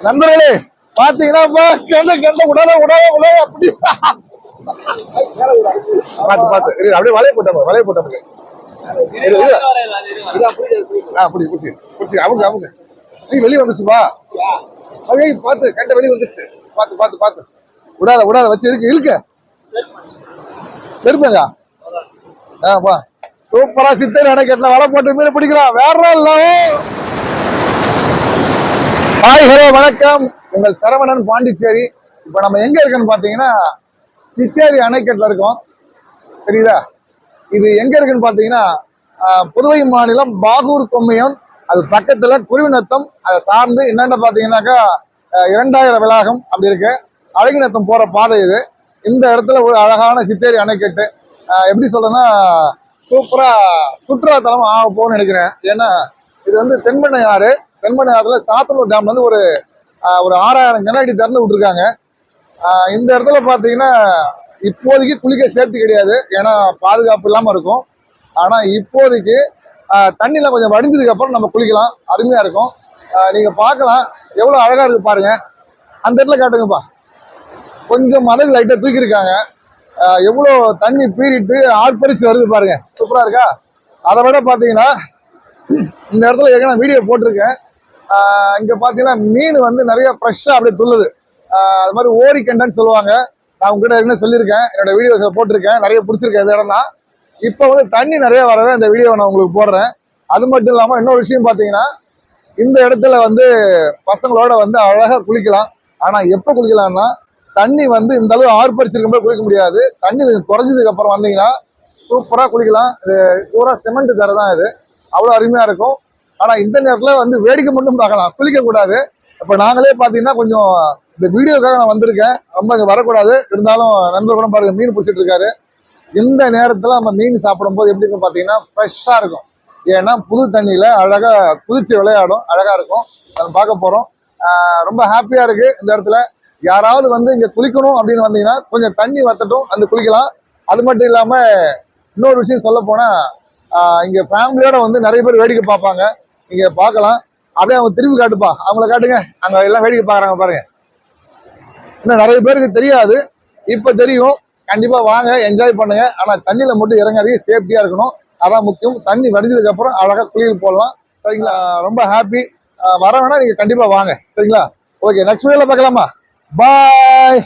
நண்பர்களே பாத்தீங்கன்னா உடனே அப்படி பாத்து அப்படியே வலைய போட்டாங்க அவங்க வெளியே வந்துச்சுப்பா பாத்து கண்ட வெளியே வந்துச்சு பாத்து விடாத வச்சு இருக்கு செருப்பேங்க சூப்பரா சித்தர் எனக்கு வலை போட்டு மீன் பிடிக்கிறான் வேற ஹாய் ஹலோ வணக்கம் உங்கள் சரவணன் பாண்டிச்சேரி. இப்ப நம்ம எங்க இருக்குன்னு பாத்தீங்கன்னா சித்தேரி அணைக்கட்டுல இருக்கோம். தெரியுதா? இது எங்க இருக்குன்னு பாத்தீங்கன்னா புதுவை மாநிலம் பாகூர் கொம்மியம், அது பக்கத்துல குருவிநத்தம், அதை சார்ந்து என்னென்ன பாத்தீங்கன்னாக்கா 2000 விளாகம் அப்படி இருக்கு. அழகிநத்தம் போற பாதை இது. இந்த இடத்துல ஒரு அழகான சித்தேரி அணைக்கட்டு. எப்படி சொல்றேன்னா சூப்பரா சுற்றுலாத்தலம் ஆக போகணும்னு நினைக்கிறேன். ஏன்னா இது வந்து தென்பெண்ணை ஆறுல சாத்தனூர் டேம்ல வந்து ஒரு 6000 கனஅடி திறந்து விட்டுருக்காங்க. இந்த இடத்துல பாத்தீங்கன்னா இப்போதைக்கு குளிக்க சேஃப்டி கிடையாது, ஏன்னா பாதுகாப்பு இல்லாம இருக்கும். ஆனா இப்போதைக்கு தண்ணியில கொஞ்சம் வடிஞ்சதுக்கு அப்புறம் நம்ம குளிக்கலாம், அருமையா இருக்கும். நீங்க பார்க்கலாம் எவ்வளவு அழகா இருக்கு பாருங்க. அந்த இடத்துல காட்டுங்கப்பா, கொஞ்சம் மதகு லைட்டா தூக்கி இருக்காங்க. எவ்வளவு தண்ணி பீறிட்டு ஆர்ப்பரிச்சு வருது பாருங்க, சூப்பரா இருக்கா? அதை விட பாத்தீங்கன்னா இந்த இடத்துல ஏற்கனவே வீடியோ போட்டிருக்கேன். இங்க பாத்தீங்கன்னா மீன் வந்து நிறைய ஃப்ரெஷ்ஷா அப்படியே துள்ளுது. அது மாதிரி ஓரி கண்டன்னு சொல்லுவாங்க. நான் உங்ககிட்ட ஏற்கனவே சொல்லியிருக்கேன், என்னோட வீடியோஸ் போட்டிருக்கேன், நிறைய பிடிச்சிருக்கேன் இந்த இடம் தான். இப்போ வந்து தண்ணி நிறைய வரவே இந்த வீடியோ நான் உங்களுக்கு போடுறேன். அது மட்டும் இல்லாம இன்னொரு விஷயம் பாத்தீங்கன்னா இந்த இடத்துல வந்து பசங்களோட வந்து அழகா குளிக்கலாம். ஆனா எப்ப குளிக்கலாம்னா தண்ணி வந்து இந்த அளவு ஆர்ப்பரிச்சிருக்கும் போது குளிக்க முடியாது. தண்ணி குறைஞ்சதுக்கு அப்புறம் வந்தீங்கன்னா சூப்பரா குளிக்கலாம். இது பூரா சிமெண்ட் தர தான், இது அவ்வளவு அருமையா இருக்கும். ஆனா இந்த நேரத்துல வந்து வேடிக்கை மட்டும் பார்க்கலாம், குளிக்க கூடாது. இப்ப நாங்களே பாத்தீங்கன்னா கொஞ்சம் இந்த வீடியோக்காக நான் வந்திருக்கேன், ரொம்ப இங்க வரக்கூடாது. இருந்தாலும் நண்பர் கூட பாருங்க மீன் பிடிச்சிட்டு இருக்காரு. இந்த நேரத்துல நம்ம மீன் சாப்பிடும் போது எப்படி இருக்கும் பாத்தீங்கன்னா ஃப்ரெஷ்ஷா இருக்கும். ஏன்னா புது தண்ணியில அழகா குதிச்சு விளையாடும், அழகா இருக்கும். நம்ம பார்க்க போறோம். ரொம்ப ஹாப்பியா இருக்கு இந்த இடத்துல. யாராவது வந்து இங்க குளிக்கணும் அப்படின்னு வந்தீங்கன்னா கொஞ்சம் தண்ணி வத்தட்டும், அந்த குளிக்கலாம். அது மட்டும் இல்லாம இன்னொரு விஷயம் சொல்ல போனா இங்க ஃபேமிலியோட வந்து நிறைய பேர் வேடிக்கை பார்ப்பாங்க, நீங்க பார்க்கலாம். அப்படியே அவங்க திரும்பி காட்டுப்பா, அவங்கள காட்டுங்க, அங்க எல்லாம் வேடிக்கை பாக்குறாங்க பாருங்க. இன்னும் நிறைய பேருக்கு தெரியாது, இப்ப தெரியும். கண்டிப்பா வாங்க, என்ஜாய் பண்ணுங்க. ஆனா தண்ணியில மட்டும் இறங்காதீங்க, சேஃப்டியா இருக்கணும், அதான் முக்கியம். தண்ணி வடிஞ்சதுக்கு அப்புறம் அழகா குளியல் போடலாம். சரிங்களா? ரொம்ப ஹாப்பி. வர வேணா நீங்க கண்டிப்பா வாங்க. சரிங்களா? ஓகே, நெக்ஸ்ட் வீடியோல பார்க்கலாமா? பாய்.